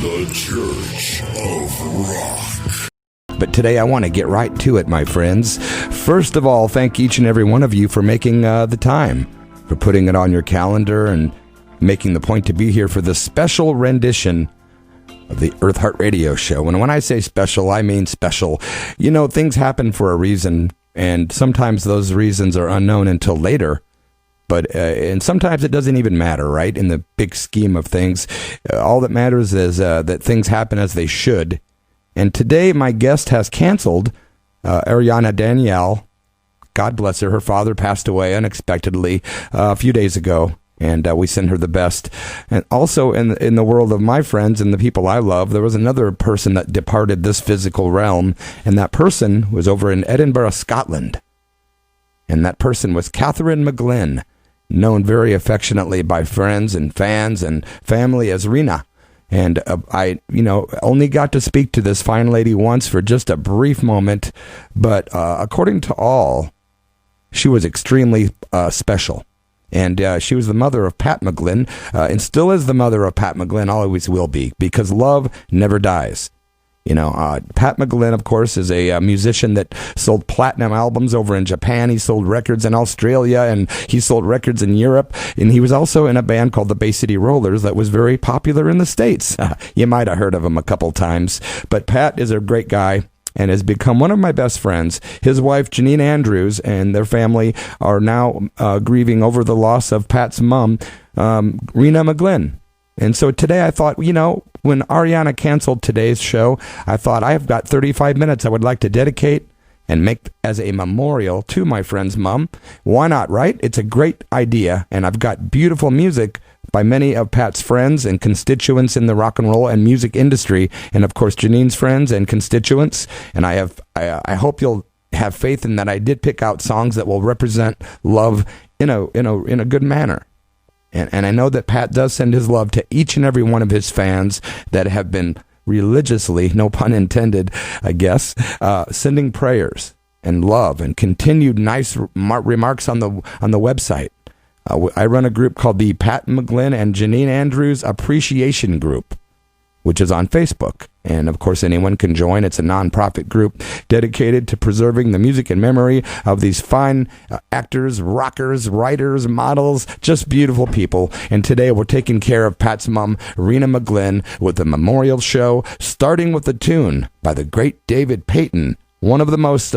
The Church of Rock. But today I want to get right to it, my friends. First of all, thank each and every one of you for making the time, for putting it on your calendar and making the point to be here for the special rendition of the EARTHEART radio show. And when I say special, I mean special. You know, things happen for a reason, and sometimes those reasons are unknown until later. But and sometimes it doesn't even matter, right? In the big scheme of things, all that matters is that things happen as they should. And today, my guest has canceled. Ariana Danielle, God bless her. Her father passed away unexpectedly a few days ago, and we send her the best. And also, in the world of my friends and the people I love, there was another person that departed this physical realm, and that person was over in Edinburgh, Scotland. And that person was Catherine McGLYNN, known very affectionately by friends and fans and family as Rina. And I, only got to speak to this fine lady once for just a brief moment, but according to all, she was extremely special. And she was the mother of Pat McGLYNN, and still is the mother of Pat McGLYNN, always will be, because love never dies. Pat McGLYNN, of course, is a musician that sold platinum albums over in Japan. He sold records in Australia, and he sold records in Europe. And he was also in a band called the Bay City Rollers that was very popular in the States. You might have heard of him a couple times. But Pat is a great guy and has become one of my best friends. His wife, Janine Andrews, and their family are now grieving over the loss of Pat's mom, Rena McGLYNN. And so today I thought, when Ariana canceled today's show, I thought I've got 35 minutes I would like to dedicate and make as a memorial to my friend's mom. Why not, right? It's a great idea, and I've got beautiful music by many of Pat's friends and constituents in the rock and roll and music industry, and of course Janine's friends and constituents. And I hope you'll have faith in that I did pick out songs that will represent love in a good manner. And I know that Pat does send his love to each and every one of his fans that have been religiously, no pun intended, I guess, sending prayers and love and continued nice remarks on the website. I run a group called the Pat McGLYNN and Janine Andrews Appreciation Group, which is on Facebook. And, of course, anyone can join. It's a nonprofit group dedicated to preserving the music and memory of these fine actors, rockers, writers, models, just beautiful people. And today we're taking care of Pat's mom, Rena McGLYNN, with a memorial show, starting with a tune by the great David Payton, one of the most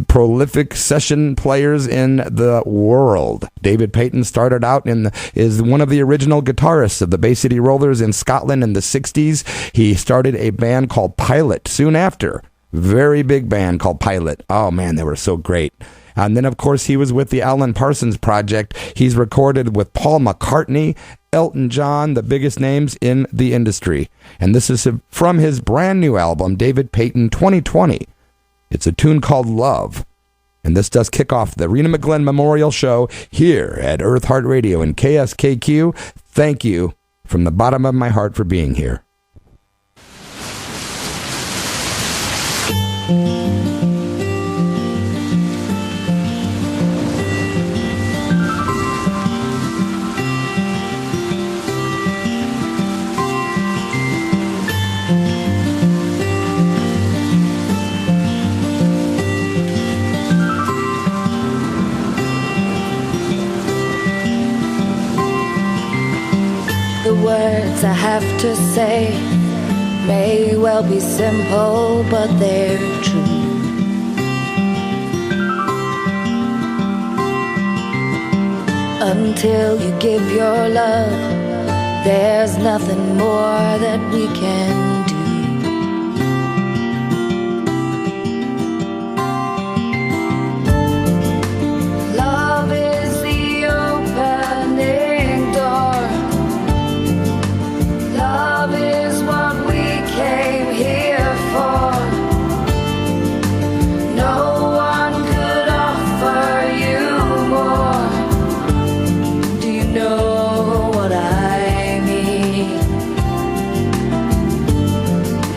prolific session players in the world. David Payton started out is one of the original guitarists of the Bay City Rollers in Scotland in the 60s. He started a band called Pilot soon after. Very big band called Pilot. Oh man, they were so great. And then, of course, he was with the Alan Parsons Project. He's recorded with Paul McCartney, Elton John, the biggest names in the industry. And this is from his brand new album, David Payton 2020. It's a tune called Love. And this does kick off the Rena McGLYNN Memorial Show here at EARTHEART Radio and KSKQ. Thank you from the bottom of my heart for being here. Words I have to say may well be simple, but they're true. Until you give your love, there's nothing more that we can do. Love is the opening door. Love is what we came here for. No one could offer you more. Do you know what I mean?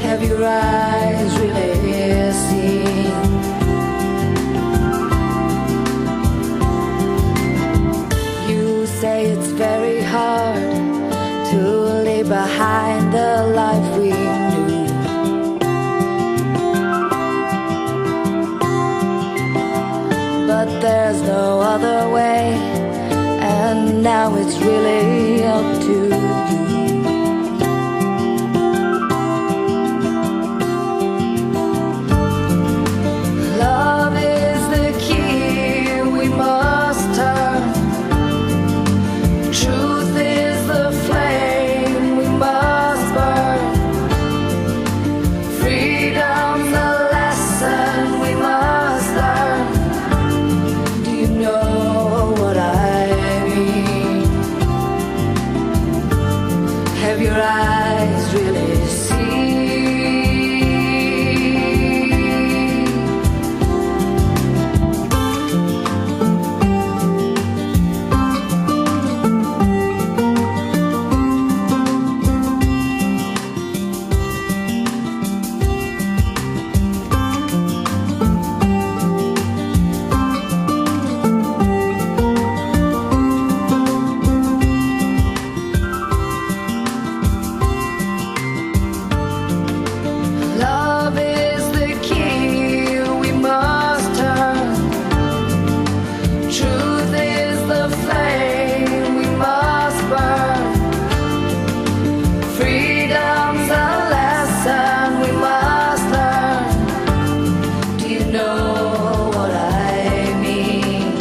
Have your eyes really seen? You say it's very hard to leave behind other way, and now it's really up to you. Love is the key we must turn. Truth is the flame we must burn. Freedom's the lesson we must learn. Do you know what I mean? Have your eyes really seen? Love is the key we must turn. Truth is the flame we must burn. Freedom's a lesson we must learn. Do you know what I mean?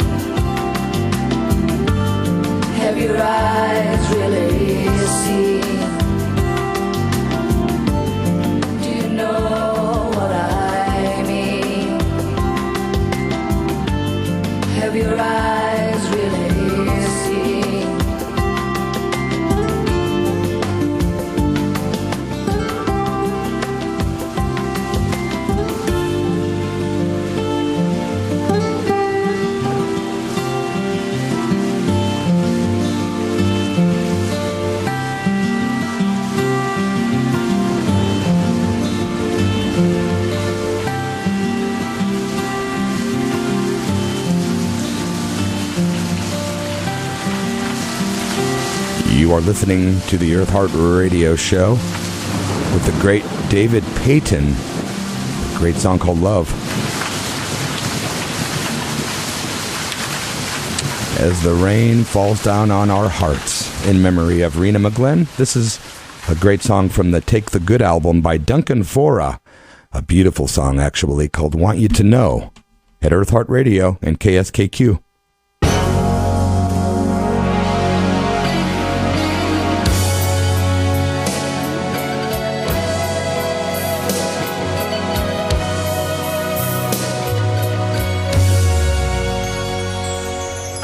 Have your eyes really seen? Do you know what I mean? Have your eyes really seen? You are listening to the EARTHEART radio show with the great David Payton. A great song called Love. As the rain falls down on our hearts, in memory of Rina McGLYNN, this is a great song from the Take the Good album by Duncan Fora. A beautiful song, actually, called Want You to Know at EARTHEART Radio and KSKQ.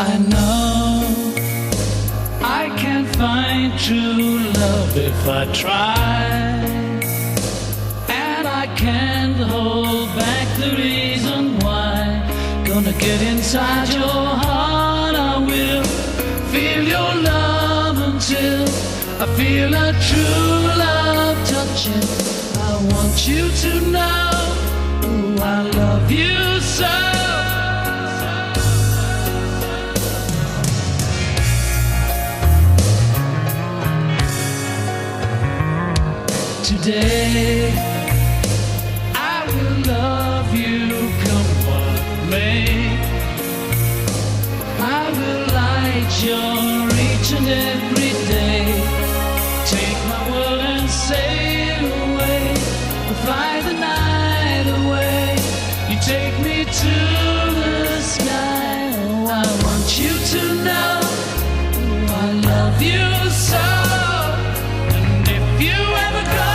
I know I can't find true love if I try, and I can't hold back the reason why. Gonna get inside your heart, I will feel your love until I feel a true love touching. I want you to know, ooh, I love you so. Today, I will love you come what may. I will light your each and every day. Take my world and sail away. We'll fly the night away. You take me to the sky. Oh, I want you to know, oh, I love you so. And if you ever go,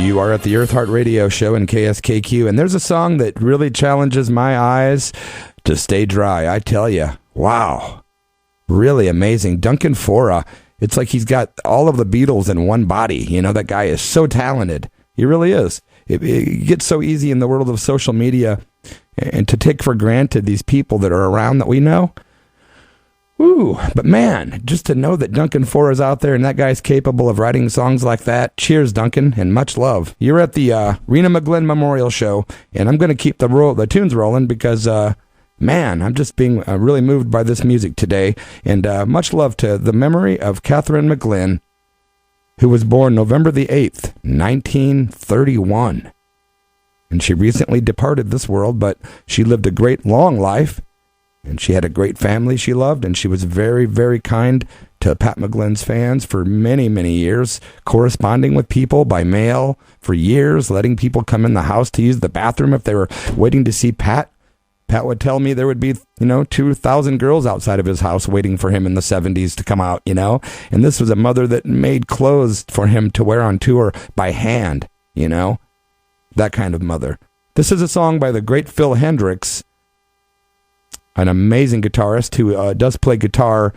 You are at the EARTHEART radio show in KSKQ, and there's a song that really challenges my eyes to stay dry. I tell you, wow, really amazing. Duncan Fora, it's like he's got all of the Beatles in one body. You know, that guy is so talented. He really is. It gets so easy in the world of social media and to take for granted these people that are around that we know. Ooh, but man, just to know that Duncan Fora is out there and that guy's capable of writing songs like that. Cheers, Duncan, and much love. You're at the Rina McGLYNN Memorial Show, and I'm going to keep the tunes rolling because, man, I'm just being really moved by this music today. And much love to the memory of Catherine McGlynn, who was born November the 8th, 1931. And she recently departed this world, but she lived a great long life. And she had a great family she loved, and she was very, very kind to Pat McGlynn's fans for many, many years, corresponding with people by mail for years, letting people come in the house to use the bathroom if they were waiting to see Pat. Pat would tell me there would be, 2,000 girls outside of his house waiting for him in the 70s to come out, And this was a mother that made clothes for him to wear on tour by hand, that kind of mother. This is a song by the great Phil Hendricks, an amazing guitarist who does play guitar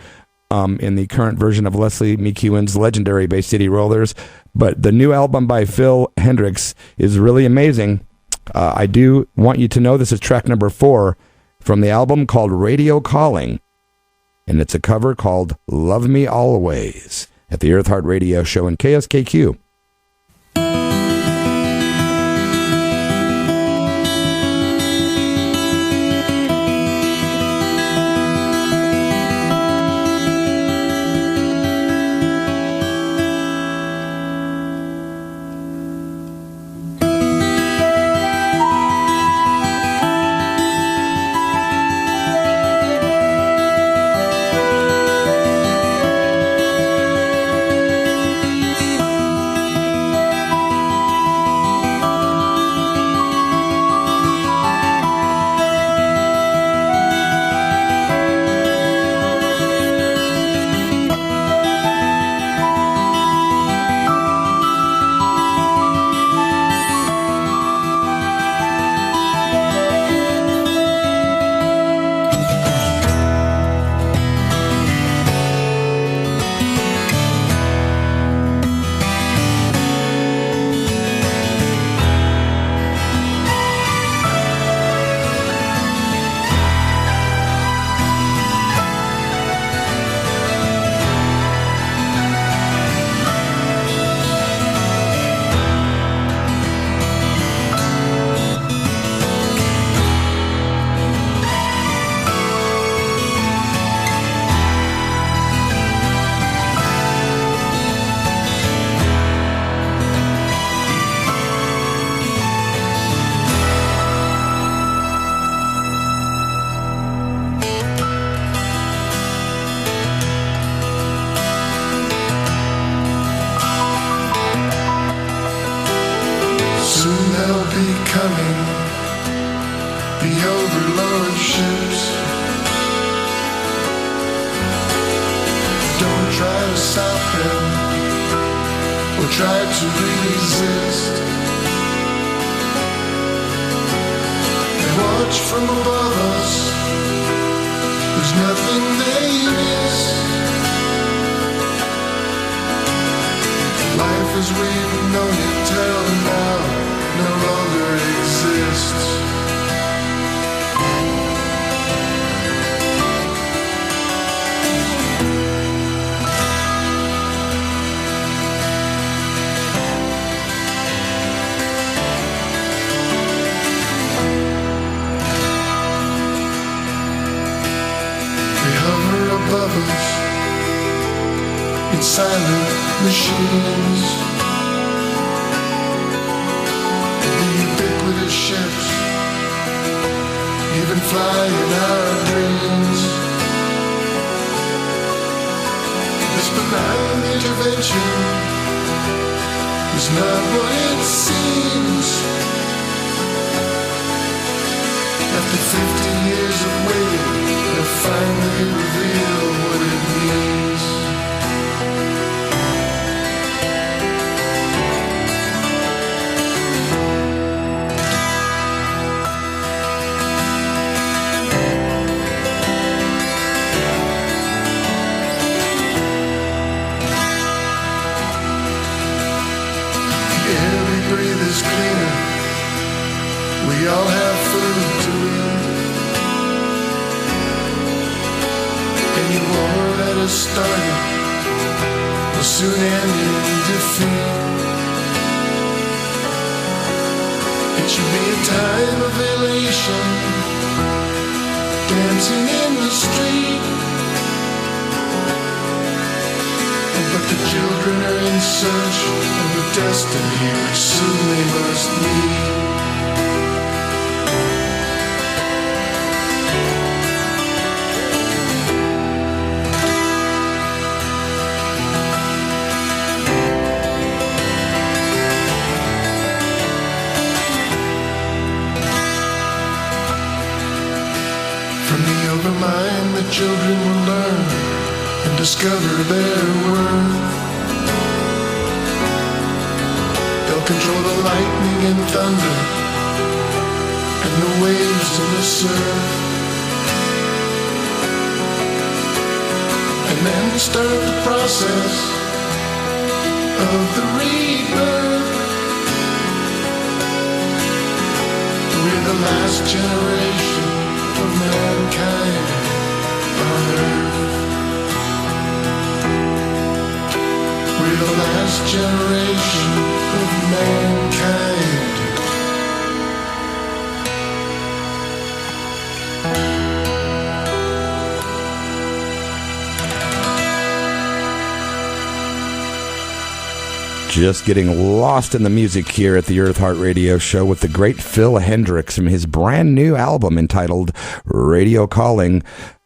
in the current version of Leslie McEwen's legendary Bay City Rollers. But the new album by Phil Hendricks is really amazing. I do want you to know this is track number 4 from the album called Radio Calling. And it's a cover called Love Me Always at the EARTHEART radio show in KSKQ. breathe is cleaner. We all have food to eat. Any war that has started will soon end in defeat. It should be a time of elation, dancing in the street. But the children are in search of a destiny which soon they must meet. From the overmind, the children will learn and discover their worth. They'll control the lightning and thunder and the waves and the surf, and then start the process of the rebirth. We're the last generation of mankind on earth. We're the last generation of mankind. Just getting lost in the music here at the EARTHEART Radio Show with the great Phil Hendricks from his brand new album entitled Radio Calling.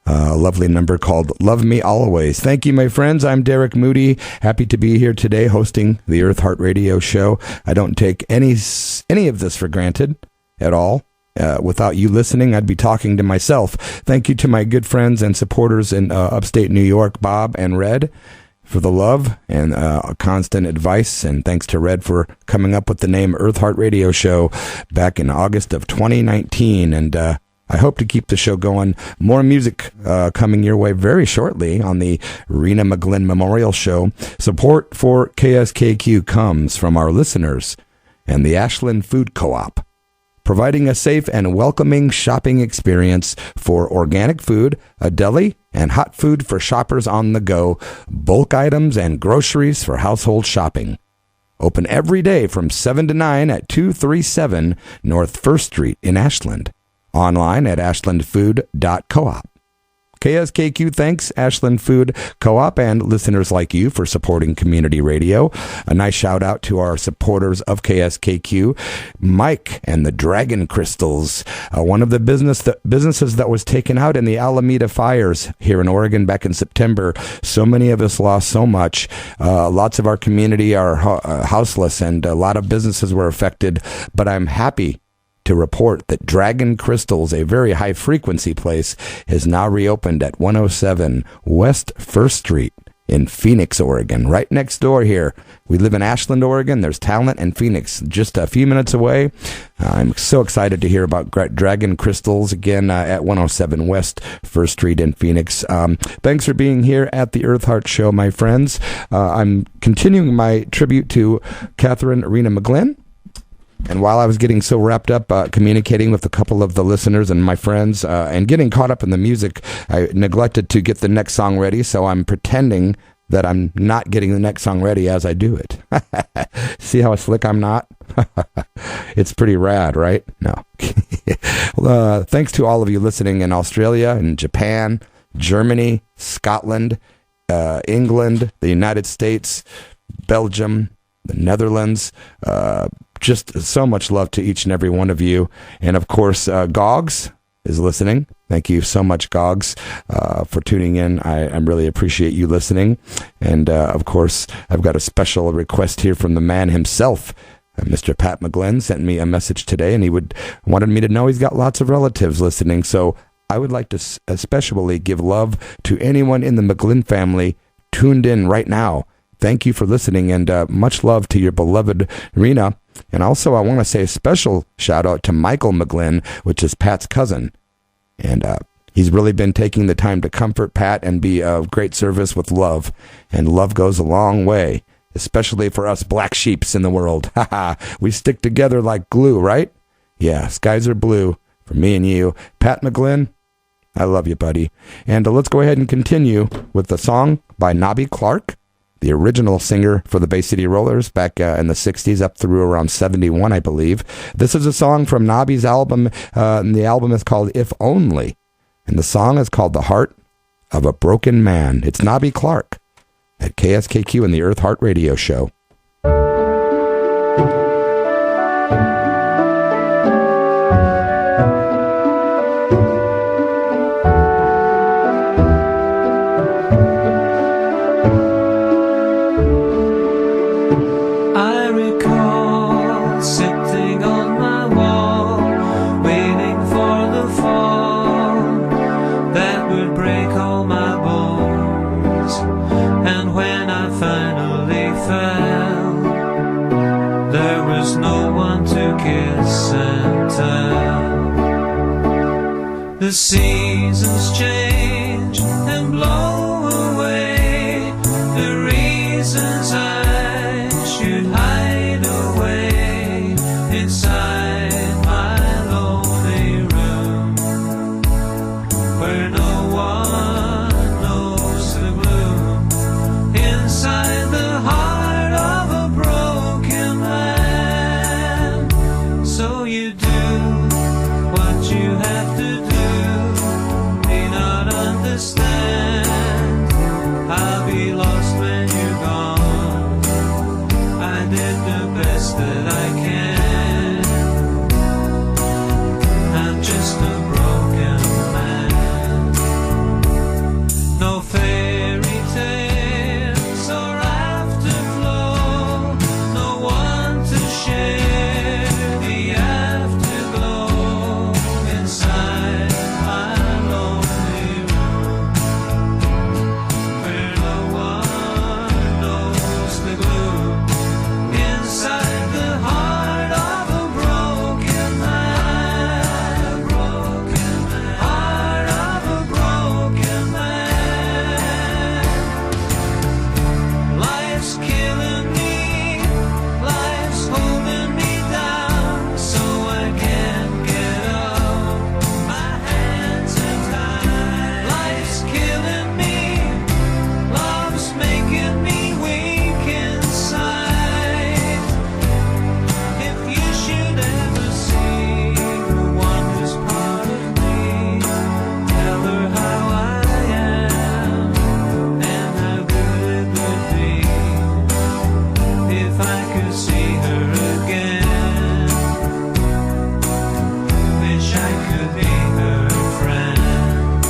A lovely number called Love Me Always. Thank you, my friends. I'm Derek Moody. Happy to be here today hosting the EARTHEART Radio Show. I don't take any of this for granted at all. Without you listening, I'd be talking to myself. Thank you to my good friends and supporters in upstate New York, Bob and Red, for the love and constant advice. And thanks to Red for coming up with the name EARTHEART Radio Show back in August of 2019. And I hope to keep the show going. More music coming your way very shortly on the Rina McGLYNN Memorial Show. Support for KSKQ comes from our listeners and the Ashland Food Co-op, providing a safe and welcoming shopping experience for organic food, a deli, and hot food for shoppers on the go, bulk items and groceries for household shopping. Open every day from 7 to 9 at 237 North 1st Street in Ashland. Online at ashlandfood.coop. KSKQ thanks Ashland Food Co-op and listeners like you for supporting community radio. A nice shout out to our supporters of KSKQ, Mike and the Dragon Crystals, one of the businesses that was taken out in the Alameda fires here in Oregon back in September. So many of us lost so much. Lots of our community are houseless, and a lot of businesses were affected. But I'm happy to report that Dragon Crystals, a very high-frequency place, is now reopened at 107 West 1st Street in Phoenix, Oregon, right next door here. We live in Ashland, Oregon. There's talent in Phoenix, just a few minutes away. I'm so excited to hear about Dragon Crystals again at 107 West 1st Street in Phoenix. Thanks for being here at the EARTHEART Show, my friends. I'm continuing my tribute to Catherine Rena McGLYNN. And while I was getting so wrapped up communicating with a couple of the listeners and my friends and getting caught up in the music, I neglected to get the next song ready, so I'm pretending that I'm not getting the next song ready as I do it. See how slick I'm not? It's pretty rad, right? No. Thanks to all of you listening in Australia and Japan, Germany, Scotland, England, the United States, Belgium, the Netherlands. Just so much love to each and every one of you. And of course, Gogs is listening. Thank you so much, Gogs, for tuning in. I really appreciate you listening. And of course, I've got a special request here from the man himself. Mr. Pat McGlynn sent me a message today, and he wanted me to know he's got lots of relatives listening. So I would like to especially give love to anyone in the McGlynn family tuned in right now. Thank you for listening, and much love to your beloved Rina. And also, I want to say a special shout out to Michael McGlynn, which is Pat's cousin. And he's really been taking the time to comfort Pat and be of great service with love. And love goes a long way. especially for us black sheeps in the world. Haha, we stick together like glue, right? Yeah, skies are blue for me and you. Pat McGLYNN, I love you, buddy. And let's go ahead and continue with the song by Nobby Clark, the original singer for the Bay City Rollers back in the 60s up through around 71, I believe. This is a song from Nobby's album, and the album is called If Only. And the song is called The Heart of a Broken Man. It's Nobby Clark at KSKQ and the Earth Heart Radio Show. I recall sitting on my wall, waiting for the fall that would break all my bones. And when I finally fell, there was no one to kiss and tell. The seasons change and blow away the reasons I should hide away inside my lonely room, where no one knows the gloom, inside the heart of a broken man. So you do what you have to do, may not understand, I'll be lost when you're gone. I did the best that I can. I'm just a broken man. No fairy tales or afterglow, no one to share the afterglow inside my lonely room, where no one knows the gloom, inside the heart of a broken man, heart of a broken man. Life's killing me, life's holding me down, so I can't get up, my hands are tied. Life's killing me, love's making me weak inside. If you should ever see the one who's part of me, tell her how I am and how good it would be if I could see her again. Wish I could be her friend.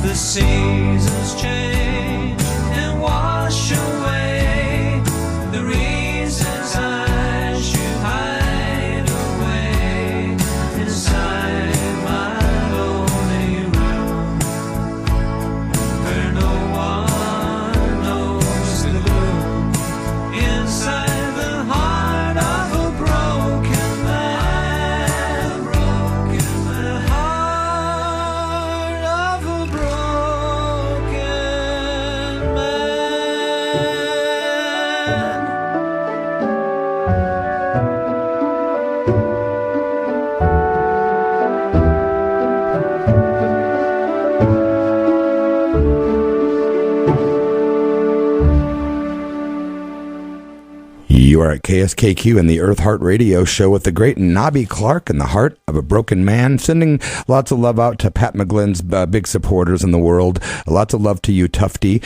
The seasons change and wash away the reasons I should hide away inside my lonely room, where no one knows the gloom, inside the heart of a broken man, the heart of a broken man. You are at KSKQ and the Earth Heart Radio Show with the great Nobby Clark and the Heart of a Broken Man, sending lots of love out to Pat McGlynn's big supporters in the world. Lots of love to you, Tufty,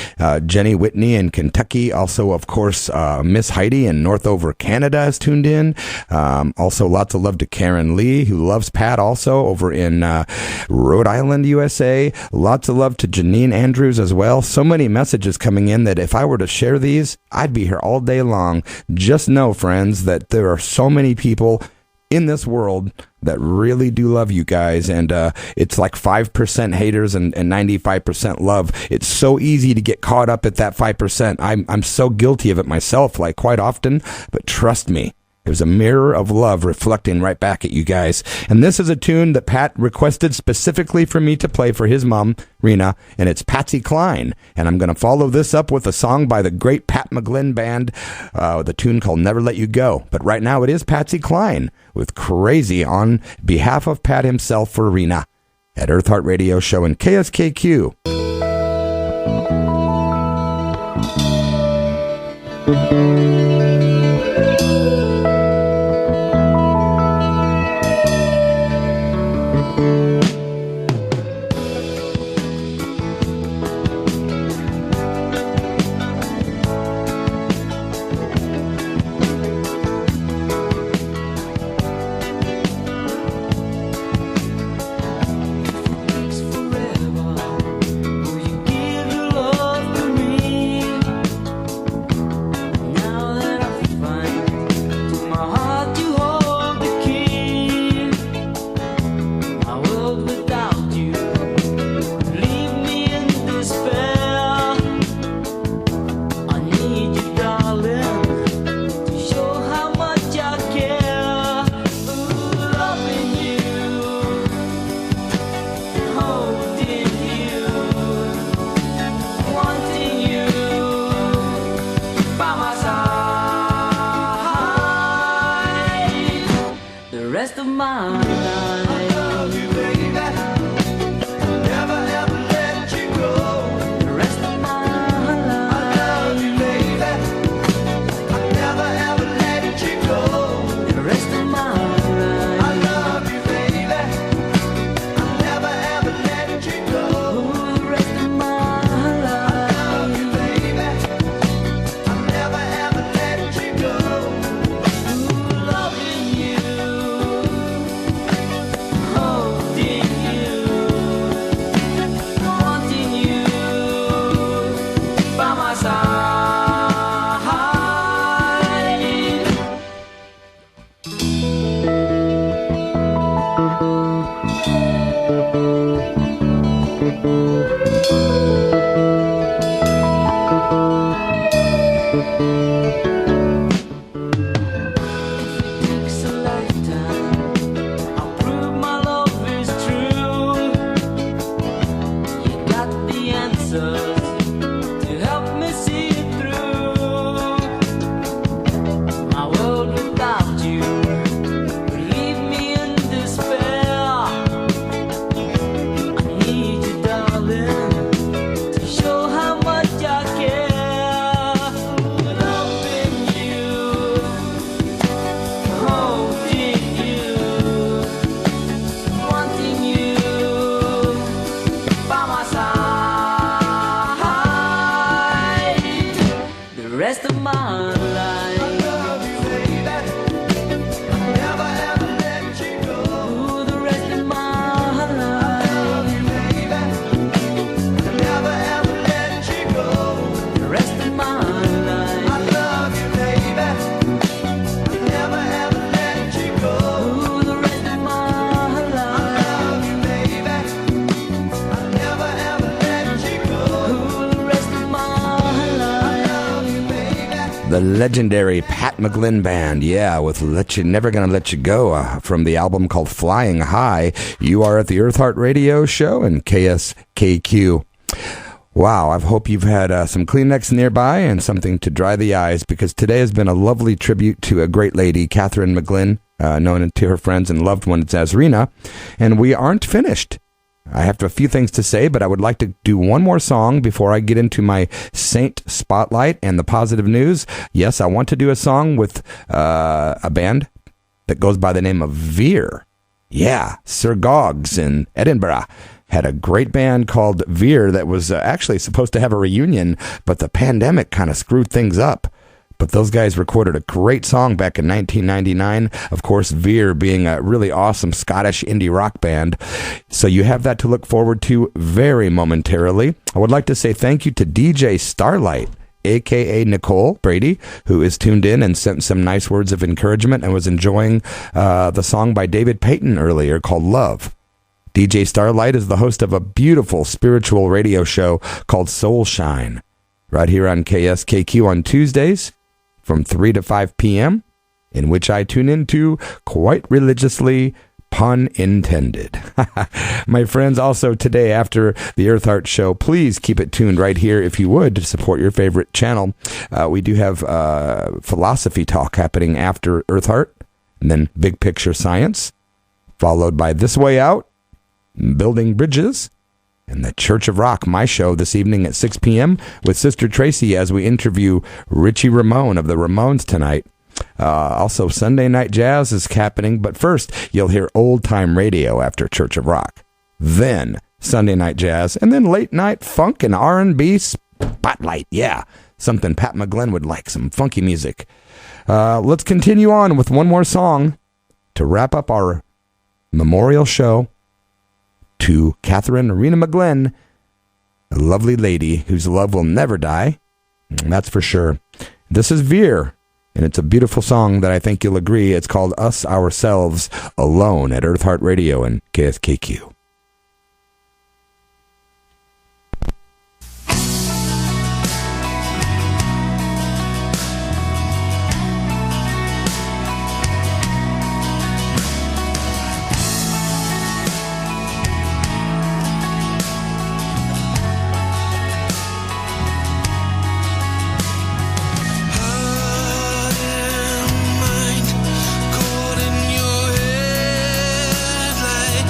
Jenny Whitney in Kentucky. Also, of course, Miss Heidi in Northover, Canada has tuned in. Also, lots of love to Karen Lee, who loves Pat also over in Rhode Island, USA. Lots of love to Janine Andrews as well. So many messages coming in that if I were to share these, I'd be here all day long. Just know, friends, that there are so many people in this world that really do love you guys, and it's like 5% haters and 95% love. It's so easy to get caught up at that 5%. I'm so guilty of it myself, like quite often, but trust me, It was a mirror of love reflecting right back at you guys. And this is a tune that Pat requested specifically for me to play for his mom, Rina, and it's Patsy Cline. And I'm going to follow this up with a song by the great Pat McGLYNN Band, the tune called Never Let You Go. But right now it is Patsy Cline with Crazy on behalf of Pat himself for Rina at Earth Heart Radio Show and KSKQ. The legendary Pat McGLYNN Band, yeah, with Never Gonna Let You Go, from the album called Flying High. You are at the Earth Heart Radio Show and KSKQ. Wow, I hope you've had some Kleenex nearby and something to dry the eyes, because today has been a lovely tribute to a great lady, Catherine McGLYNN, known to her friends and loved ones as Rina, and we aren't finished. I have a few things to say, but I would like to do one more song before I get into my Saint Spotlight and the positive news. Yes, I want to do a song with a band that goes by the name of Veer. Yeah, Sir Goggs in Edinburgh had a great band called Veer that was actually supposed to have a reunion, but the pandemic kind of screwed things up. But those guys recorded a great song back in 1999. Of course, Veer being a really awesome Scottish indie rock band. So you have that to look forward to very momentarily. I would like to say thank you to DJ Starlight, a.k.a. Nicole Brady, who is tuned in and sent some nice words of encouragement and was enjoying the song by David Payton earlier called Love. DJ Starlight is the host of a beautiful spiritual radio show called Soul Shine, right here on KSKQ on Tuesdays from 3 to 5 p.m. in which I tune into quite religiously, pun intended. My friends, also today after the EARTHEART show, please keep it tuned right here if you would to support your favorite channel. We do have philosophy talk happening after EARTHEART, and then Big Picture Science, followed by This Way Out, Building Bridges, and the Church of Rock, my show this evening at 6 p.m. with Sister Tracy as we interview Richie Ramone of the Ramones tonight. Also, Sunday Night Jazz is happening, but first you'll hear Old Time Radio after Church of Rock. Then Sunday Night Jazz, and then late night funk and R&B spotlight. Yeah, something Pat McGLYNN would like, some funky music. Let's continue on with one more song to wrap up our memorial show to Rina McGLYNN, a lovely lady whose love will never die. That's for sure. This is Veer. And it's a beautiful song that I think you'll agree. It's called Us, Ourselves, Alone at EARTHEART Radio and KSKQ. Caught in your headlight.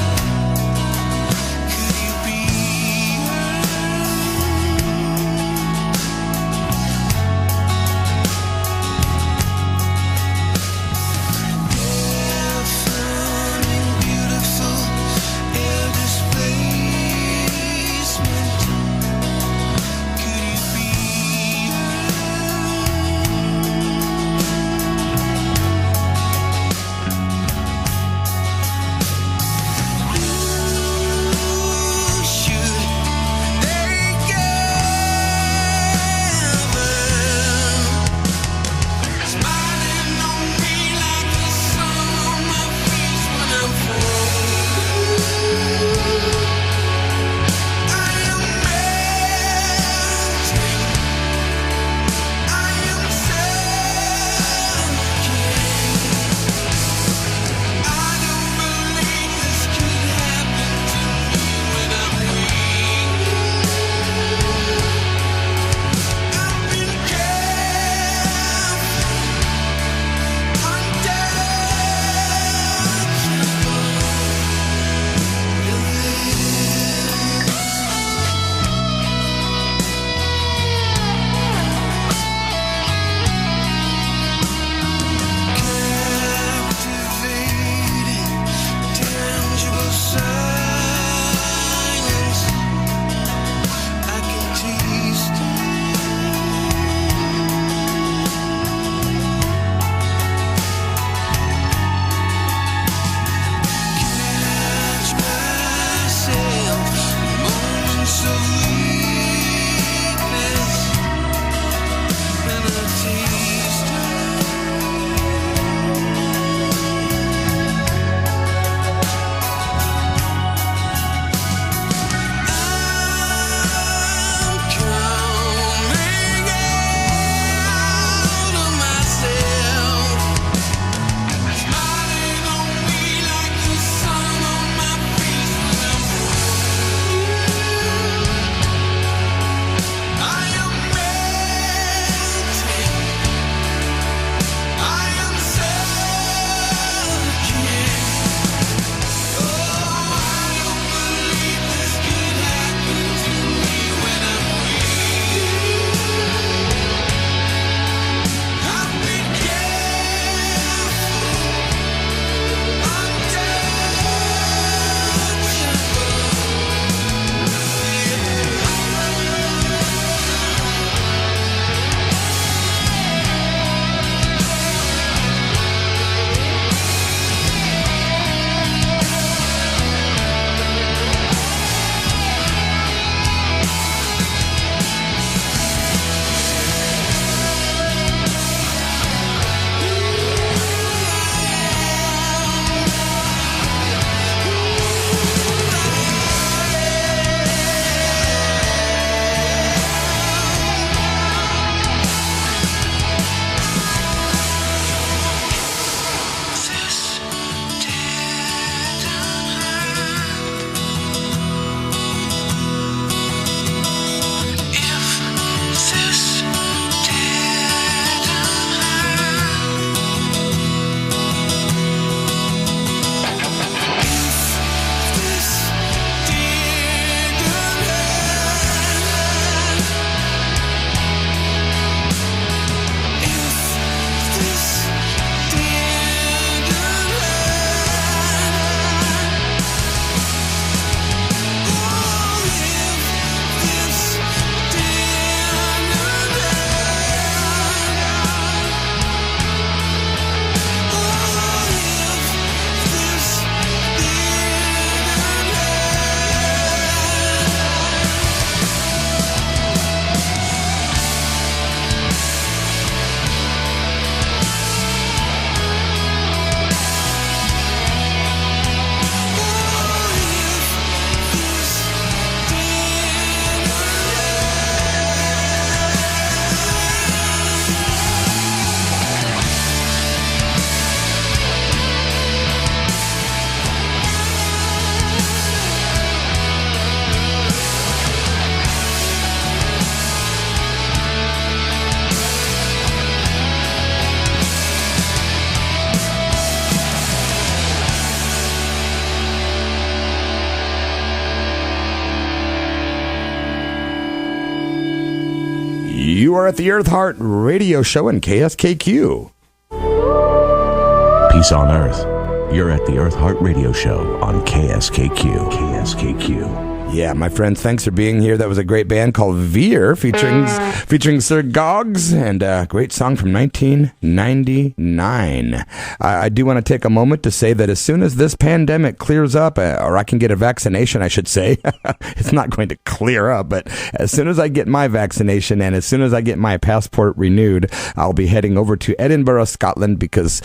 You are at the EARTHEART radio show in KSKQ. Peace on Earth. You're at the EARTHEART radio show on KSKQ. KSKQ. Yeah, my friends, thanks for being here. That was a great band called Veer featuring Sir Gogs, and a great song from 1999. I do want to take a moment to say that as soon as this pandemic clears up, or I can get a vaccination, I should say, it's not going to clear up, but as soon as I get my vaccination and as soon as I get my passport renewed, I'll be heading over to Edinburgh, Scotland, because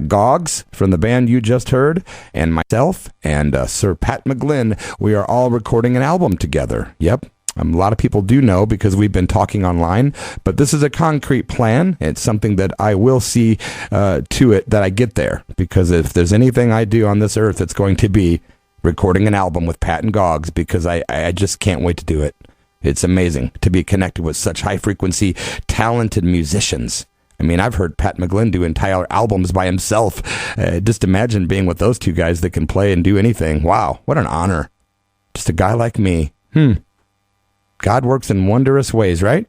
Gogs from the band you just heard, and myself and Sir Pat McGLYNN, we are all recording an album together. Yep. A lot of people do know because we've been talking online, but this is a concrete plan. It's something that I will see to it that I get there, because if there's anything I do on this earth, it's going to be recording an album with Pat and Gogs, because I just can't wait to do it. It's amazing to be connected with such high frequency, talented musicians. I mean, I've heard Pat McGLYNN do entire albums by himself. Just imagine being with those two guys that can play and do anything. Wow, what an honor. Just a guy like me. God works in wondrous ways, right?